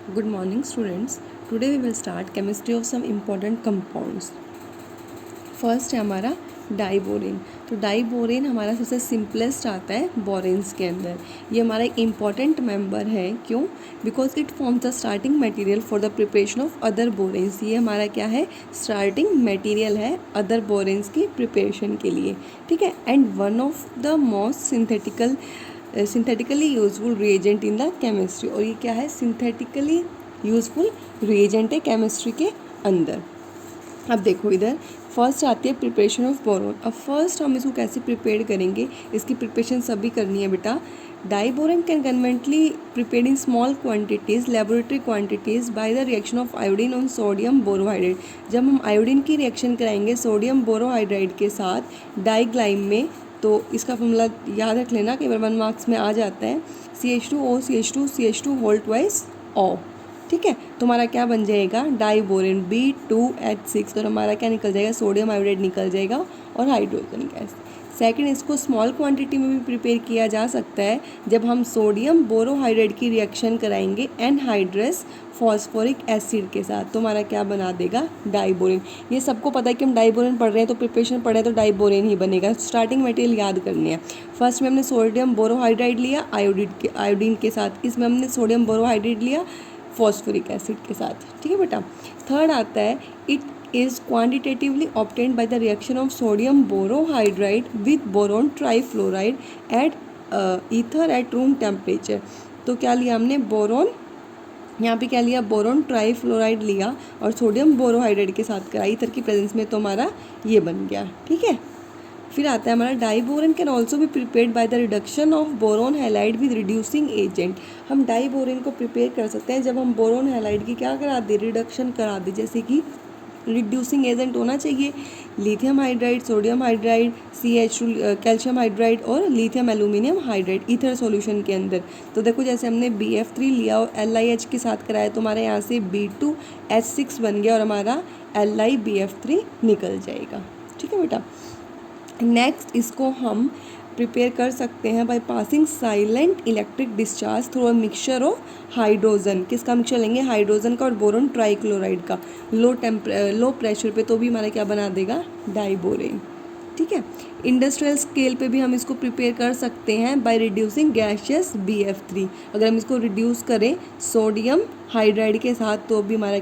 Good morning students. Today we will start chemistry of some important compounds. First है हमारा diborane. तो diborane हमारा सबसे सिंपलेस्ट आता है बोरेन्स के अंदर। ये हमारा एक इम्पॉर्टेंट मेंबर है। क्यों? Because it forms the starting material for the preparation of other बोरेन्स। ये हमारा क्या है? स्टार्टिंग मटेरियल है अदर बोरेन्स की प्रिपरेशन के लिए। ठीक है। And one of the most synthetically useful reagent in the chemistry. और ये क्या है? सिंथेटिकली यूजफुल रिएजेंट है केमिस्ट्री के अंदर। अब देखो इधर फर्स्ट आती है प्रिपरेशन ऑफ बोरोन। अब फर्स्ट हम इसको कैसे प्रिपेयर करेंगे, इसकी प्रिपरेशन सभी करनी है बेटा। Diborane can conveniently prepared in small quantities laboratory quantities by the reaction of iodine on sodium borohydrate. जब हम आयोडीन की रिएक्शन कराएंगे सोडियम बोरोहाइड्रेट के साथ डाइग्लाइम में, तो इसका फॉर्मूला याद रख लेना, कई बार 1 मार्क्स में आ जाता है। CH2O CH2 CH2 whole twice O। ठीक है। तो हमारा क्या बन जाएगा? Diborane B2H6। और हमारा क्या निकल जाएगा? सोडियम आयोडाइड निकल जाएगा और हाइड्रोजन गैस। सेकंड, इसको स्मॉल क्वांटिटी में भी प्रिपेयर किया जा सकता है जब हम सोडियम बोरोहाइड्रेट की रिएक्शन कराएंगे एनहाइड्रस फॉस्फोरिक एसिड के साथ। तो हमारा क्या बना देगा? डाइबोरेन। ये सबको पता है कि हम डाइबोरेन पढ़ रहे हैं, तो प्रिपरेशन पढ़ रहे हैं तो डाइबोरेन ही बनेगा। स्टार्टिंग मटेरियल याद करनी है। फर्स्ट में हमने सोडियम बोरोहाइड्राइड लिया आयोडीन के साथ। इसमें हमने सोडियम बोरोहाइड्रेट लिया फॉस्फोरिक एसिड के साथ। ठीक है बेटा। थर्ड आता है it is quantitatively obtained by the reaction of sodium borohydride with boron trifluoride at ether at room temperature. तो क्या लिया हमने? बोरोन, यहाँ पे क्या लिया? बोरोन ट्राईफ्लोराइड लिया और सोडियम बोरोहाइड्राइड के साथ करा ईथर की प्रेजेंस में, तो हमारा ये बन गया। ठीक है। फिर आता है हमारा डाइबोरेन कैन ऑल्सो भी prepared by the reduction of boron halide with reducing agent. हम डाइबोरेन को प्रिपेयर कर सकते हैं जब हम बोरोन हैलाइड की क्या करा दे? रिडक्शन करा दे। जैसे कि रिड्यूसिंग एजेंट होना चाहिए lithium hydride, sodium hydride, CH2 calcium hydride और lithium aluminium hydride ether solution के अंदर। तो देखो जैसे हमने BF3 लिया और LiH के साथ कराया, तो हमारे यहाँ से B2H6 बन गया और हमारा LiBF3 निकल जाएगा। ठीक है बेटा। नेक्स्ट, इसको हम प्रिपेयर कर सकते हैं by passing silent electric discharge through a mixture of hydrogen. किसका मिक्सचर लेंगे? हाइड्रोजन का और बोरोन ट्राईक्लोराइड का लो प्रेशर पे, तो भी हमारा क्या बना देगा? डाइबोरेन। ठीक है। इंडस्ट्रियल स्केल पे भी हम इसको प्रिपेयर कर सकते हैं बाय रिड्यूसिंग गैशियस BF3। अगर हम इसको रिड्यूस करें सोडियम हाइड्राइड के साथ, तो भी हमारा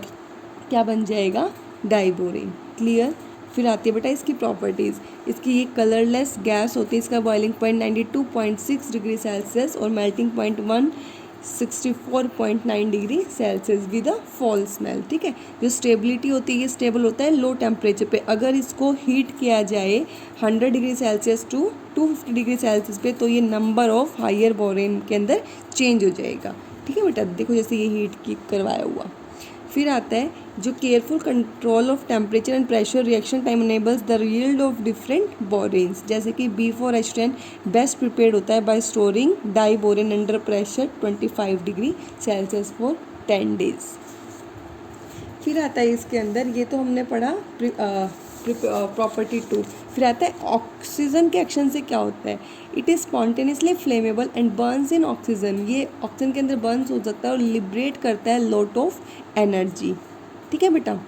क्या बन जाएगा? डाइबोरेन। क्लियर। फिर आती है बेटा इसकी प्रॉपर्टीज़। इसकी ये कलरलेस गैस होती है, इसका बॉइलिंग पॉइंट 92.6 डिग्री सेल्सियस और melting point 164.9 degree Celsius with a fall smell. ठीक है। जो स्टेबिलिटी होती है, ये स्टेबल होता है लो टेम्परेचर पे। अगर इसको हीट किया जाए 100 degree Celsius to 250 degree Celsius पे, तो ये नंबर ऑफ हायर बोरेन के अंदर चेंज हो जाएगा। ठीक है बेटा। देखो जैसे ये हीट की करवाया हुआ। फिर आता है जो careful control of temperature and pressure reaction time enables the yield of different बोरेन्स। जैसे कि B4H10 बेस्ट प्रिपेयर्ड होता है bye storing diborane under pressure 25 degree Celsius for 10 days. फिर आता है इसके अंदर, ये तो हमने पढ़ा प्रॉपर्टी 2। फिर आता है ऑक्सीजन के एक्शन से क्या होता है? It is spontaneously flammable and Burns in oxygen. ये ऑक्सीजन के अंदर बर्न्स हो सकता है और लिबरेट करता है लॉट ऑफ एनर्जी। ठीक है बेटा।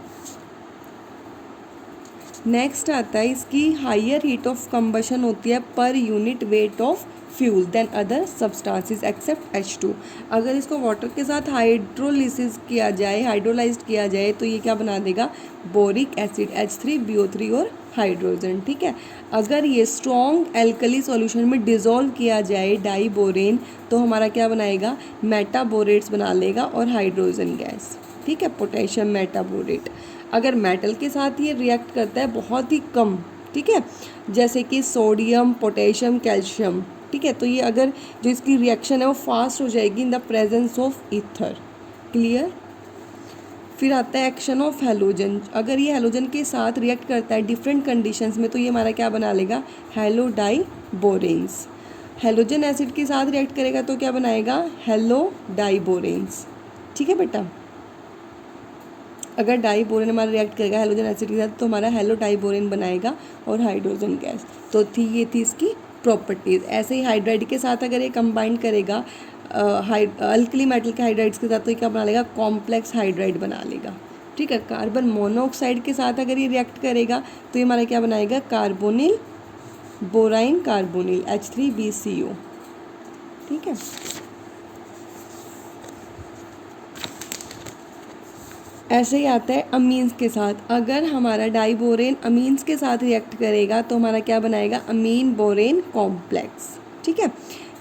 नेक्स्ट आता है इसकी हायर हीट ऑफ कंबशन होती है पर unit weight of fuel then other substances except H2। अगर इसको वाटर के साथ हाइड्रोलाइज किया जाए, तो ये क्या बना देगा? बोरिक एसिड H3BO3 और हाइड्रोजन। ठीक है। अगर ये स्ट्रॉन्ग एल्कली सॉल्यूशन में डिज़ोल्व किया जाए डाइबोरेन, तो हमारा क्या बनाएगा? मेटाबोरेट्स बना लेगा और हाइड्रोजन गैस। ठीक है। Potassium metaborate. अगर मेटल के साथ ये रिएक्ट करता है बहुत ही कम, ठीक है, जैसे कि सोडियम पोटेशियम कैल्शियम। ठीक है। तो ये अगर जो इसकी रिएक्शन है वो फास्ट हो जाएगी इन the presence of ether. Clear. फिर आता है एक्शन ऑफ हैलोजन। अगर ये हैलोजन के साथ रिएक्ट करता है डिफरेंट कंडीशंस में, तो ये हमारा क्या बना लेगा? हैलोडाइबोरेन्स। हैलोजन एसिड के साथ रिएक्ट करेगा तो क्या बनाएगा? हैलोडाइबोरेन्स। ठीक है बेटा। अगर डाइबोरेन हमारा रिएक्ट करेगा हैलोजन एसिड के साथ, तो हमारा हैलोडाइबोरेन बनाएगा और हाइड्रोजन गैस। तो ये थी इसकी प्रॉपर्टीज़। ऐसे ही हाइड्राइड के साथ अगर ये कंबाइन करेगा अल्कली मेटल के हाइड्राइड्स के साथ, तो ये क्या बना लेगा, कॉम्प्लेक्स हाइड्राइड बना लेगा। ठीक है, कार्बन मोनोऑक्साइड के साथ अगर ये रिएक्ट करेगा तो ये हमारा क्या बनाएगा, कार्बोनिल बोराइन कार्बोनिल H3BCO। ठीक है, ऐसे ही आता है अमीन्स के साथ। अगर हमारा डाइबोरेन अमीन्स के साथ रिएक्ट करेगा तो हमारा क्या बनाएगा, अमीन बोरेन कॉम्प्लेक्स। ठीक है,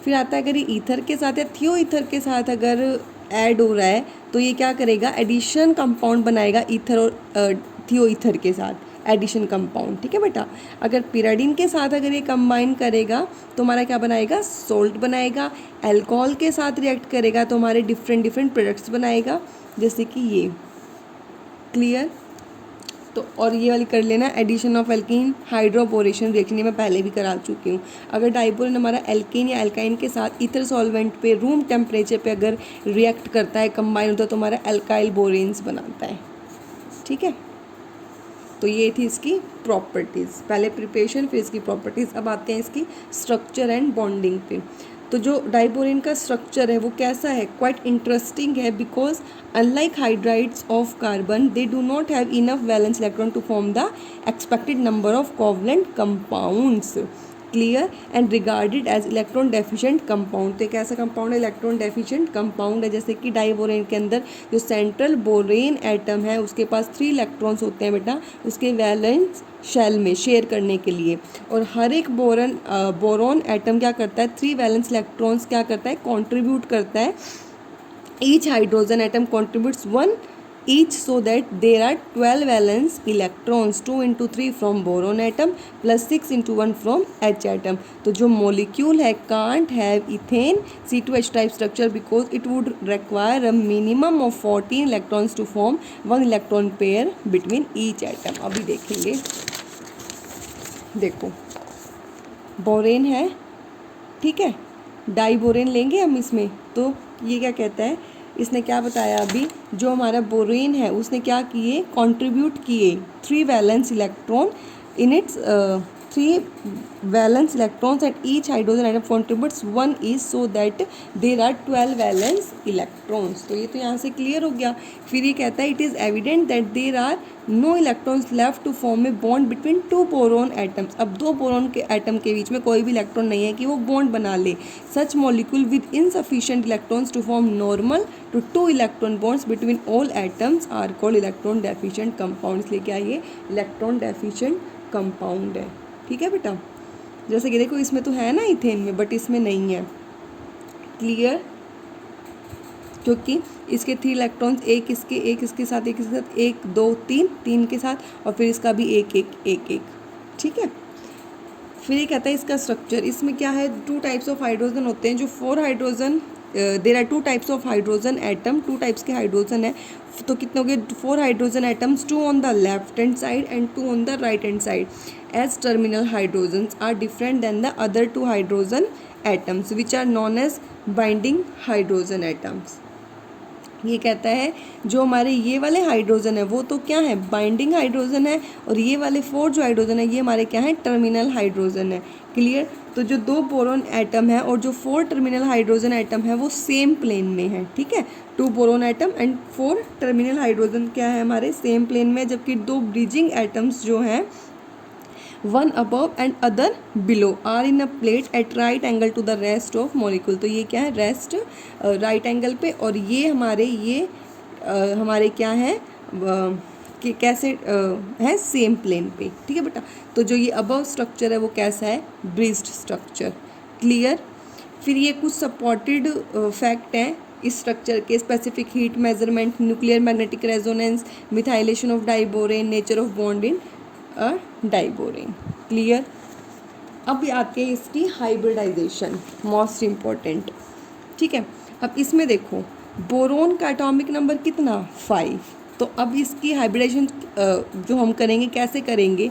फिर आता है अगर ये ईथर के साथ या थियो ईथर के साथ अगर ऐड हो रहा है तो ये क्या करेगा, एडिशन कंपाउंड बनाएगा ईथर और थियो ईथर के साथ, एडिशन कंपाउंड। ठीक है बेटा, अगर पिराडिन के साथ अगर ये कंबाइन करेगा तो हमारा क्या बनाएगा, सोल्ट बनाएगा। अल्कोहल के साथ रिएक्ट करेगा तो हमारे डिफरेंट डिफरेंट प्रोडक्ट्स बनाएगा, जैसे कि ये। क्लियर, तो और ये वाली कर लेना, addition of alkene hydroboration reaction, ये मैं पहले भी करा चुकी हूँ। अगर डाइबोरेन हमारा एल्कीन या एल्काइन के साथ ईथर सॉल्वेंट पे रूम टेम्परेचर पे अगर रिएक्ट करता है, कंबाइन होता है, तो हमारा एल्काइल बोरेन्स बनाता है। ठीक है, तो ये थी इसकी प्रॉपर्टीज़, पहले प्रिपरेशन फिर इसकी प्रॉपर्टीज़। अब आते हैं इसकी स्ट्रक्चर एंड बॉन्डिंग पे। तो जो डाइबोरेन का स्ट्रक्चर है वो कैसा है, क्वाइट इंटरेस्टिंग है, because unlike hydrides of carbon they do not have enough valence electron to form the expected number of covalent compounds. Clear, and regarded as electron deficient compound. तो एक ऐसा compound है electron deficient compound है, जैसे कि diborane के अंदर जो सेंट्रल बोरेन एटम है उसके पास 3 इलेक्ट्रॉन्स होते हैं बेटा, उसके वैलेंस शेल में शेयर करने के लिए। और हर एक बोरॉन एटम क्या करता है, 3 वैलेंस इलेक्ट्रॉन्स क्या करता है, कंट्रीब्यूट करता है। Each hydrogen atom contributes 1 each, so that there are 12 valence electrons, 2 into 3 from boron atom plus 6 into 1 from H atom। तो जो molecule है can't have ethane C2H type structure because it would require a minimum of 14 electrons to form 1 electron pair between each atom। अभी देखेंगे, देखो borane है, ठीक है, diborane लेंगे हम इसमें। तो ये क्या कहता है, इसने क्या बताया अभी, जो हमारा बोरेन है उसने क्या किए, कंट्रीब्यूट किए 3 valence electron in its 3 valence electrons at each hydrogen atom contributes 1 each, so that there are 12 valence electrons. तो ये तो यहाँ से क्लियर हो गया। फिर ये कहता है it is evident that there are no electrons left to form a bond between 2 boron atoms. अब 2 बोरोन के एटम के बीच में कोई भी इलेक्ट्रॉन नहीं है कि वो बॉन्ड बना ले। Such molecule with insufficient electrons to form normal two 2 electron bonds between all atoms are called electron deficient compound. इसलिए क्या ये इलेक्ट्रॉन डेफिशिएंट कंपाउंड है। ठीक है बेटा, जैसे कि देखो इसमें तो है ना इथेन में, बट इसमें नहीं है। क्लियर, क्योंकि इसके 3 इलेक्ट्रॉन्स, एक इसके साथ, एक इसके साथ, 1 2 3 के साथ, और फिर इसका भी एक। ठीक है, फिर ये कहता है इसका स्ट्रक्चर, इसमें क्या है, 2 टाइप्स ऑफ हाइड्रोजन होते हैं। जो 4 hydrogen, there are 2 types of hydrogen atom, 2 types के हाइड्रोजन है। तो कितने हो गए, 4 hydrogen atoms, 2 on the left hand side and 2 on the right hand side, as terminal hydrogens are different than the other 2 hydrogen atoms which are known as binding hydrogen atoms. ये कहता है जो हमारे ये वाले हाइड्रोजन है वो तो क्या है, बाइंडिंग हाइड्रोजन है, और ये वाले 4 जो हाइड्रोजन है ये हमारे क्या है, टर्मिनल हाइड्रोजन है। क्लियर, तो जो 2 बोरोन एटम है और जो 4 टर्मिनल हाइड्रोजन एटम है वो सेम प्लेन में है। ठीक है, 2 boron atom and 4 terminal hydrogen क्या है, हमारे सेम प्लेन में, जबकि 2 ब्रिजिंग एटम्स जो हैं, one above and other below, are in a plate at right angle to the rest of molecule. तो ये क्या है, रेस्ट राइट एंगल पे, और ये हमारे क्या है, कि कैसे है, सेम प्लेन पे। ठीक है बेटा, तो जो ये अबव स्ट्रक्चर है वो कैसा है, ब्रिज्ड स्ट्रक्चर। क्लियर, फिर ये कुछ सपोर्टेड फैक्ट हैं इस स्ट्रक्चर के, specific heat measurement, nuclear magnetic resonance, methylation of diborane, nature of bond in diborane. Clear, अब आती है इसकी हाइब्रिडाइजेशन, मोस्ट इम्पॉर्टेंट। ठीक है, अब इसमें देखो बोरोन का एटॉमिक नंबर कितना, 5। तो अब इसकी हाइब्रिडाइजेशन जो हम करेंगे, कैसे करेंगे,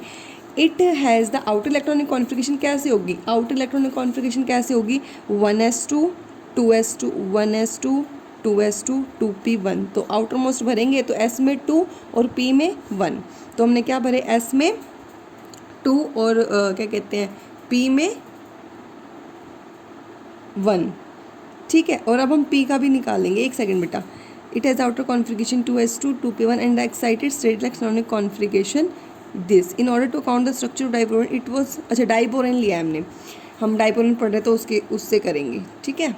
it has the outer electronic configuration कैसे होगी, आउटर इलेक्ट्रॉनिक कॉन्फिगरेशन कैसे होगी, 1s2 2s2 1s2 2s2 2p1। तो आउटर मोस्ट भरेंगे तो s में 2 और p में 1। तो हमने क्या भरे, s में 2 और क्या कहते हैं, p में 1। ठीक है। और अब हम P का भी निकालेंगे, एक सेकंड बेटा। It has outer configuration 2s2 2p1 and the excited state electronic configuration this in order to account the structure of diborane it was, अच्छा डाइबोरेन लिया है हमने, हम डाइबोरेन पढ़ रहे तो उससे करेंगे, ठीक है।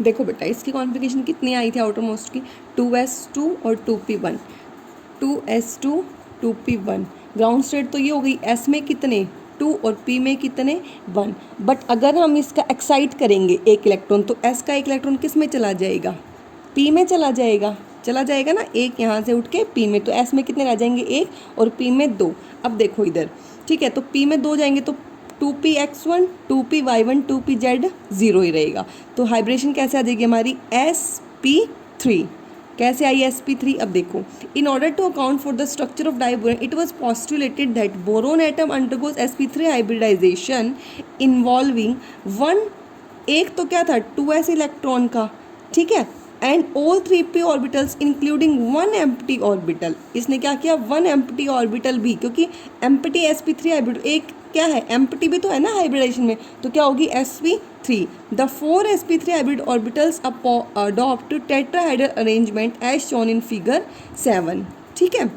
देखो बेटा इसकी कॉन्फिगरेशन कितनी आई थी आउटर मोस्ट की, 2s2 और 2p1, 2s2 2p1। Ground state तो ये हो गई, s में कितने 2 और p में कितने 1। बट अगर हम इसका एक्साइट करेंगे एक इलेक्ट्रॉन तो s का एक इलेक्ट्रॉन किस में चला जाएगा, p में चला जाएगा ना, एक यहाँ से उठ के p में, तो s में कितने रह जाएंगे 1 और p में 2। अब देखो इधर, ठीक है, तो p में 2 जाएंगे तो 2px1 2py1 2pz 0 ही रहेगा। तो हाइब्रिडेशन कैसे आ जाएगी हमारी sp3। कैसे आई sp3? अब देखो, in order to account for the structure of diborane it was postulated that boron atom undergoes sp3 hybridisation involving one, एक तो क्या था 2s इलेक्ट्रॉन का, ठीक है, and all 3p orbitals including 1 empty orbital. इसने क्या किया, 1 एम्प्टी ऑर्बिटल भी, क्योंकि एम्प्टी sp3 हाइब्रिड एक क्या है, एम्प्टी भी तो है ना हाइब्रिडाइजेशन में, तो क्या होगी sp3। The 4 sp3 hybrid orbitals adopt tetrahedral arrangement as shown in figure 7, ठीक है,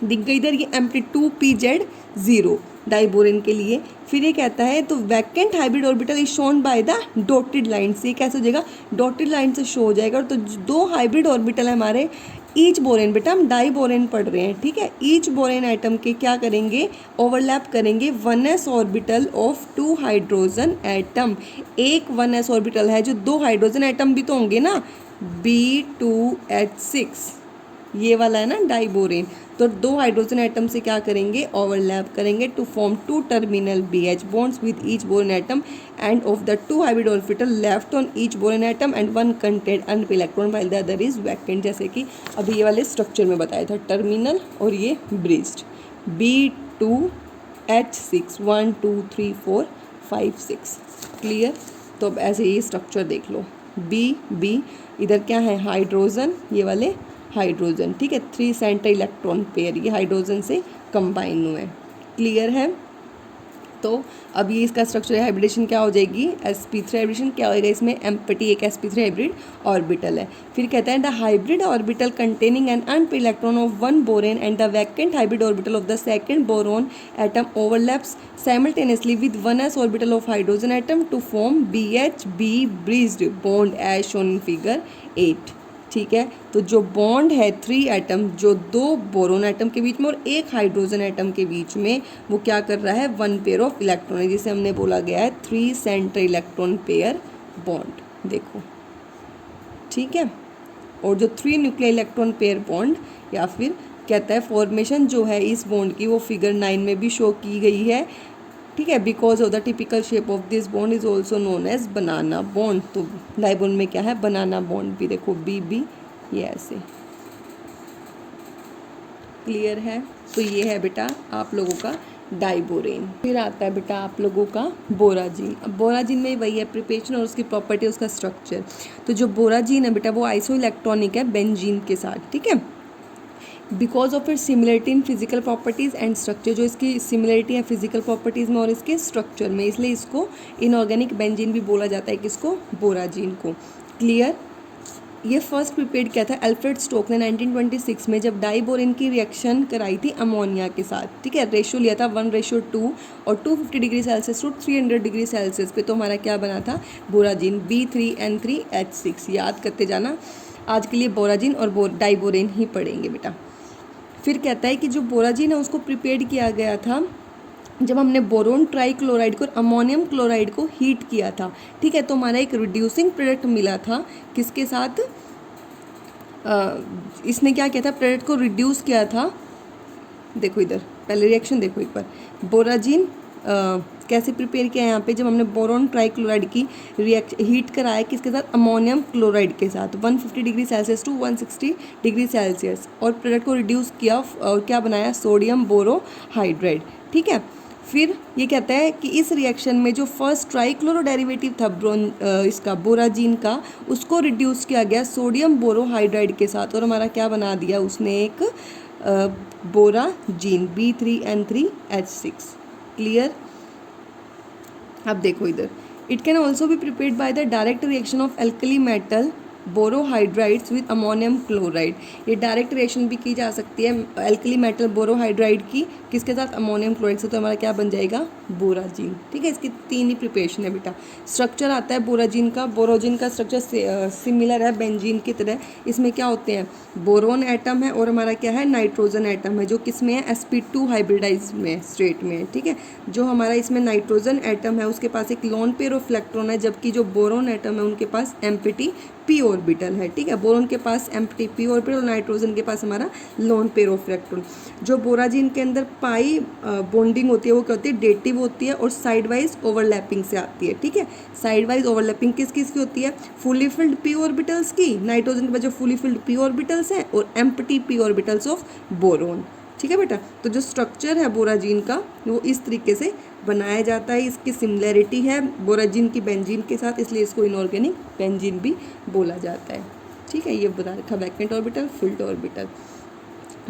दिख गई इधर ये एम्प्टी 2pz 0 डाइबोरेन के लिए। फिर ये कहता है तो vacant hybrid orbital is shown by the dotted line से, कैसे हो जाएगा, डॉटेड लाइन से शो हो जाएगा। तो दो हाइब्रिड ऑर्बिटल है हमारे ईच बोरेन, बेटा हम डाई बोरेन पढ़ रहे हैं, ठीक है, ईच बोरेन आइटम के क्या करेंगे, ओवरलैप करेंगे 1s orbital of 2 hydrogen atom. एक 1s ऑर्बिटल है जो 2 हाइड्रोजन एटम भी तो होंगे ना, B2H6 ये वाला है ना डाइबोरेन, तो 2 हाइड्रोजन एटम से क्या करेंगे, ओवरलैप करेंगे to form 2 terminal BH bonds with each boron atom and of the 2 hybrid orbital left on each boron atom and 1 content unpaired electron while the other is vacant. जैसे कि अभी ये वाले structure में बताया था, टर्मिनल और ये ब्रिज्ड, B2H6 1 2 3 4 5 6, क्लियर। तो अब ऐसे ये स्ट्रक्चर देख लो, B इधर क्या है हाइड्रोजन, ये वाले हाइड्रोजन, ठीक है, 3 सेंटर इलेक्ट्रॉन पेयर ये हाइड्रोजन से कंबाइन हुए, क्लियर है। तो अब ये इसका स्ट्रक्चर हाइब्रिडेशन क्या हो जाएगी, sp3 हाइब्रिडेशन क्या होएगा, इसमें एम्प्टी एक sp3 हाइब्रिड ऑर्बिटल है। फिर कहता है the hybrid orbital containing an unpaired electron of 1 boron and the vacant hybrid orbital of the second boron atom overlaps simultaneously with 1s orbital of hydrogen atom to form BHB bridged bond as shown in figure 8, ठीक है। तो जो bond है 3 atom, जो 2 boron atom के बीच में और एक हाइड्रोजन एटम के बीच में, वो क्या कर रहा है, 1 पेयर ऑफ इलेक्ट्रॉन है, जिसे हमने बोला गया है 3 सेंटर इलेक्ट्रॉन पेयर बॉन्ड, देखो, ठीक है। और जो 3 न्यूक्लियर इलेक्ट्रॉन पेयर बॉन्ड या फिर कहता है फॉर्मेशन जो है इस बॉन्ड की वो फिगर 9 में भी शो की गई है, ठीक है, because of the typical shape of this bond is also known as banana bond. तो डाइबोरेन में क्या है, बनाना बॉन्ड भी, देखो BB ये ऐसे, क्लियर है। तो ये है बेटा आप लोगों का डाइबोरेन। फिर आता है बेटा आप लोगों का बोराजीन। अब बोराजीन में वही है प्रिपरेशन और उसकी प्रॉपर्टी, उसका स्ट्रक्चर। तो जो बोराजीन है बेटा वो आइसो इलेक्ट्रॉनिक है बेंजीन के साथ, ठीक है, because of it similarity in physical properties and structure, जो इसकी सिमिलरिटी है फिजिकल प्रॉपर्टीज़ में और इसके स्ट्रक्चर में, इसलिए इसको इनऑर्गेनिक बेंजीन भी बोला जाता है, किसको, बोराजीन को, क्लियर। ये फर्स्ट प्रिपेयर्ड किया था अल्फ्रेड स्टोक ने 1926 में, जब डाइबोरेन की रिएक्शन कराई थी अमोनिया के साथ, ठीक है, रेशो लिया था 1:2 और 250 degree Celsius to 300 degree Celsius पे, तो हमारा क्या बना था, बोराजीन B3N3H6, याद करते जाना। आज के लिए बोराजीन और डाइबोरेन ही पढ़ेंगे बेटा। फिर कहता है कि जो बोराजीन है उसको प्रिपेयर्ड किया गया था जब हमने बोरोन ट्राइक्लोराइड को और अमोनियम क्लोराइड को हीट किया था, ठीक है, तो हमारा एक रिड्यूसिंग प्रोडक्ट मिला था, किसके साथ, इसने क्या किया था, प्रोडक्ट को रिड्यूस किया था, देखो इधर पहले रिएक्शन देखो एक बार, बोराजीन कैसे प्रिपेयर किया है यहाँ पे, जब हमने बोरोन ट्राइक्लोराइड की हीट कराया किसके साथ, अमोनियम क्लोराइड के साथ 150 degree Celsius to 160 degree Celsius, और प्रोडक्ट को रिड्यूस किया और क्या बनाया, सोडियम बोरोहाइड्राइड, ठीक है। फिर ये कहता है कि इस रिएक्शन में जो फर्स्ट ट्राइक्लोरो डेरिवेटिव था इसका बोराजीन का, उसको रिड्यूस किया गया सोडियम बोरोहाइड्राइड के साथ, और हमारा क्या बना दिया उसने, एक बोराजीन B3N3H6, क्लियर। अब देखो इधर, it can also be prepared by the direct reaction of alkali metal borohydrides with ammonium chloride. ये डायरेक्ट रिएक्शन भी की जा सकती है एल्कली मेटल बोरोहाइड्राइड की, किसके साथ, अमोनियम क्लोराइड से। तो हमारा क्या बन जाएगा, बोराजीन। ठीक है, इसकी 3 ही प्रिपरेशन है बेटा। स्ट्रक्चर आता है बोराजीन का। बोरोजीन का स्ट्रक्चर सिमिलर है बेंजीन की तरह। इसमें क्या होते हैं, बोरोन एटम है और हमारा क्या है, नाइट्रोजन एटम है, जो किस में है, sp2 हाइब्रिडाइज में स्टेट में है। ठीक है, जो हमारा इसमें नाइट्रोजन एटम है उसके पास एक लोन पेयर ऑफ इलेक्ट्रॉन है, जबकि जो बोरोन एटम है उनके पास एम्प्टी पी ऑर्बिटल है। ठीक है, बोरोन के पास एम्प्टी पी ऑर्बिटल और नाइट्रोजन के पास हमारा लोन पेयर ऑफ इलेक्ट्रॉन। जो बोराजीन के अंदर पाई बॉन्डिंग होती है वो क्या होती है, डेटिव होती है और साइड वाइज ओवरलैपिंग से आती है। ठीक है, साइड वाइज ओवरलैपिंग किस किस की होती है, फुली फिल्ड पी ऑर्बिटल्स की, नाइट्रोजन के पास जो फुली फिल्ड पी ऑर्बिटल्स हैं, और empty P orbitals of boron. ठीक है बेटा, तो जो स्ट्रक्चर है बोराजीन का वो इस तरीके से बनाया जाता है। इसकी सिमिलैरिटी है बोराजीन की बेंजीन के साथ, इसलिए इसको इनऑर्गेनिक बेंजीन भी बोला जाता है। ठीक है, ये बता रखा वैकेंट ऑर्बिटल, फिल्ड ऑर्बिटल।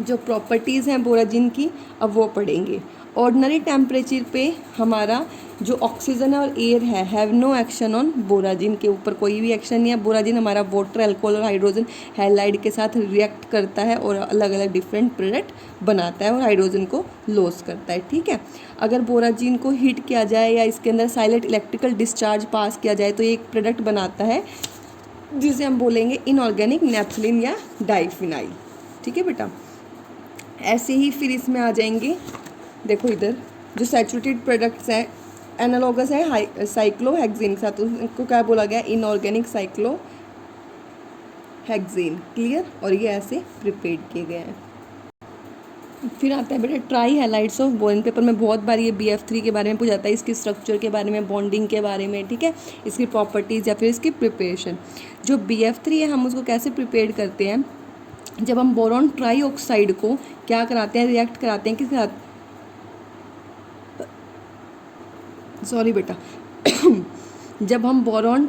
जो प्रॉपर्टीज़ हैं बोराजीन की अब वो पढ़ेंगे। ऑर्डिनरी टेम्परेचर पे हमारा जो ऑक्सीजन है और एयर है हैव नो एक्शन ऑन बोराजीन, के ऊपर कोई भी एक्शन नहीं है। बोराजीन हमारा वाटर, अल्कोहल और हाइड्रोजन हैलाइड के साथ रिएक्ट करता है और अलग अलग डिफरेंट प्रोडक्ट बनाता है और हाइड्रोजन को लॉस करता है। ठीक है, अगर बोराजीन को हीट किया जाए या इसके अंदर साइलेंट इलेक्ट्रिकल डिस्चार्ज पास किया जाए तो ये एक प्रोडक्ट बनाता है जिसे हम बोलेंगे इनऑर्गेनिक नेफ्थलीन या डाइफिनाइल। ठीक है बेटा, ऐसे ही फिर इसमें आ जाएंगे, देखो इधर जो सैचुरेटेड प्रोडक्ट्स हैं एनालॉगस है साइक्लोहेक्सेन के साथ, उनको क्या बोला गया, इनऑर्गेनिक साइक्लोहेक्सेन। क्लियर, और ये ऐसे प्रिपेयर किए गए हैं। फिर आता है बेटा try halides of boron. Paper में बहुत बार ये BF3 के बारे में पूछा जाता है, इसकी स्ट्रक्चर के बारे में, बॉन्डिंग के बारे में। ठीक है, इसकी प्रॉपर्टीज़ या फिर इसकी प्रिपरेशन। जो BF3 है हम उसको कैसे प्रिपेयर करते हैं, जब हम बोरोन ट्राई ऑक्साइड को क्या कराते हैं, रिएक्ट कराते हैं किसके साथ, सॉरी बेटा जब हम बोरोन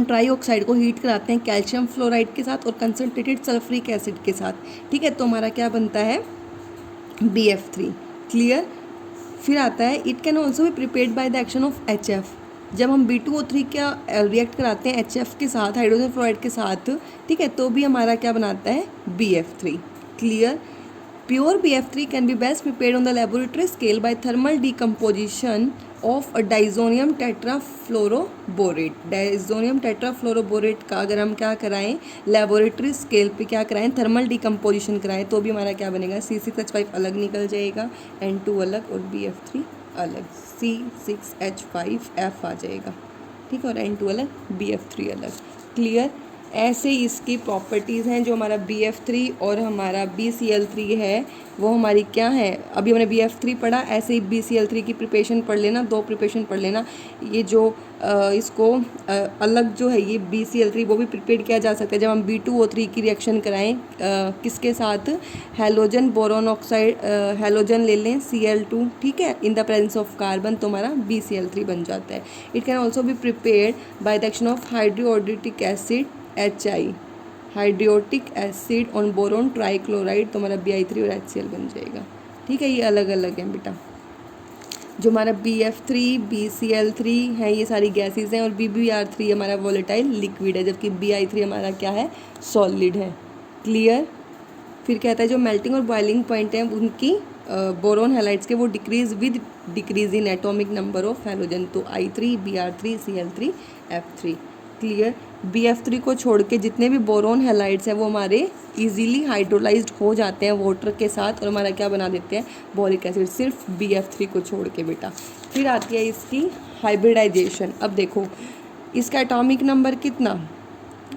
ट्राई ऑक्साइड को हीट कराते हैं कैल्शियम फ्लोराइड के साथ और कंसनट्रेटेड सल्फ्यूरिक एसिड के साथ। ठीक है, तो हमारा क्या बनता है, BF3। क्लियर, फिर आता है it can also be prepared by the action of HF। जब हम B2O3 का रिएक्ट कराते हैं HF के साथ, हाइड्रोजन फ्लोराइड के साथ, ठीक है, तो भी हमारा क्या बनाता है, BF3। Clear, pure BF3 can be best prepared on the laboratory scale by thermal decomposition of diazonium tetrafluoroborate. Diazonium tetrafluoroborate का अगर हम क्या कराएं, लेबोरेटरी स्केल पे क्या कराएं, थर्मल डिकम्पोजिशन कराएं, तो भी हमारा क्या बनेगा, C6H5 अलग निकल जाएगा, N2 अलग और BF3 अलग, C6H5F आ जाएगा। ठीक है, और N2 अलग, BF3 अलग। क्लियर, ऐसे इसकी प्रॉपर्टीज़ हैं। जो हमारा BF3 और हमारा BCl3 है वो हमारी क्या है, अभी हमने BF3 पढ़ा, ऐसे ही BCl3 की प्रिपरेशन पढ़ लेना, 2 प्रिपरेशन पढ़ लेना। ये जो इसको अलग जो है ये BCl3 वो भी प्रिपेयर किया जा सकता है जब हम B2O3 की रिएक्शन कराएं किसके साथ, हैलोजन बोरोन ऑक्साइड, हैलोजन ले लें Cl2, ठीक है, in the presence of carbon, तो हमारा BCl3 बन जाता है। It can also be prepared by the action of hydrochloric acid HI, hydriodic acid on boron trichloride, तो हमारा Bi3 और HCl बन जाएगा। ठीक है, ये अलग अलग हैं बेटा। जो हमारा BF3 BCl3 है ये सारी गैसेज हैं और BBr3 हमारा वोलेटाइल लिक्विड है, जबकि Bi3 हमारा क्या है, सॉलिड है। क्लियर, फिर कहता है जो मेल्टिंग और बॉइलिंग पॉइंट हैं उनकी बोरोन हैलाइड्स के वो decrease with decrease in atomic number of halogen, तो I3 Br3 Cl3 F3। Clear, BF3 को छोड़ के जितने भी बोरोन हैलाइड्स हैं वो हमारे इजीली हाइड्रोलाइज्ड हो जाते हैं वाटर के साथ और हमारा क्या बना देते हैं, बोरिक एसिड, सिर्फ BF3 को छोड़ के बेटा। फिर आती है इसकी हाइब्रिडाइजेशन। अब देखो इसका एटॉमिक नंबर कितना,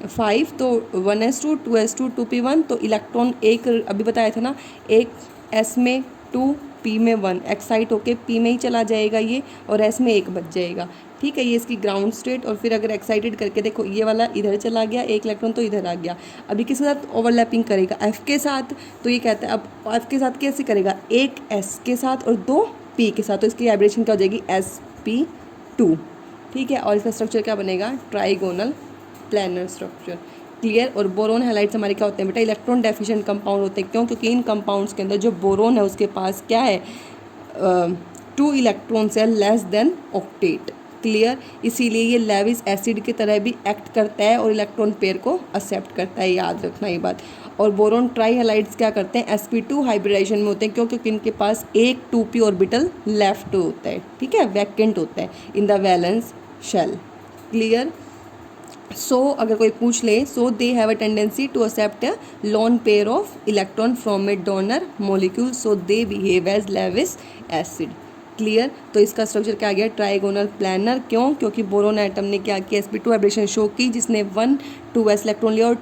5, तो 1s2 2s2 2p1, तो इलेक्ट्रॉन एक अभी बताया था ना, एक S में 2 P में 1 एक्साइट होके P में ही चला जाएगा ये, और S में 1 बच जाएगा। ठीक है, ये इसकी ग्राउंड स्टेट। और फिर अगर एक्साइटेड करके देखो ये वाला इधर चला गया, एक इलेक्ट्रॉन तो इधर आ गया। अभी किसके साथ ओवरलैपिंग करेगा, F के साथ, तो ये कहता है अब F के साथ कैसे करेगा, एक S के साथ और 2 P के साथ, तो इसकी वाइब्रेशन क्या हो जाएगी, sp2। ठीक है, और इसका स्ट्रक्चर क्या बनेगा, ट्राइगोनल प्लानर स्ट्रक्चर। क्लियर, और बोरोन हैलाइड्स हमारे क्या होते हैं बेटा, इलेक्ट्रॉन डेफिशिएंट कंपाउंड होते हैं। क्यों, क्योंकि इन कंपाउंड्स के अंदर जो बोरोन है उसके पास क्या है, 2 इलेक्ट्रॉन्स है लेस देन ऑक्टेट। क्लियर। इसीलिए ये लेविस एसिड की तरह भी एक्ट करता है और इलेक्ट्रॉन पेयर को एक्सेप्ट करता है, याद रखना ये बात। और बोरोन ट्राई हैलाइड्स क्या करते हैं, sp2 हाइब्रिडाइजेशन में होते हैं, क्योंकि इनके पास एक 2p ऑर्बिटल लेफ्ट होता है, ठीक है, वैकेंट होता है in the valence shell. Clear. So अगर कोई पूछ ले, so they have a tendency to accept a lone pair of electron from a donor molecule, so they behave as Lewis acid. Clear. तो इसका स्ट्रक्चर क्या आ गया, ट्राइगोनल प्लानर। क्यों, क्योंकि बोरोन एटम ने क्या किया, sp2 हाइब्रिडेशन शो की, जिसने 1 2s इलेक्ट्रॉन लिया और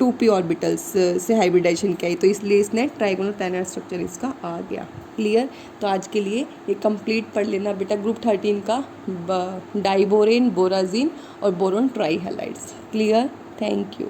2p ऑर्बिटल्स से हाइब्रिडाइजेशन किया, तो इसलिए इसने ट्राइगोनल प्लानर स्ट्रक्चर इसका आ गया। क्लियर। तो आज के लिए ये कंप्लीट पढ़ लेना बेटा ग्रुप 13 का डाइबोरेन, बोराजीन और boron try halides. Clear. Thank you.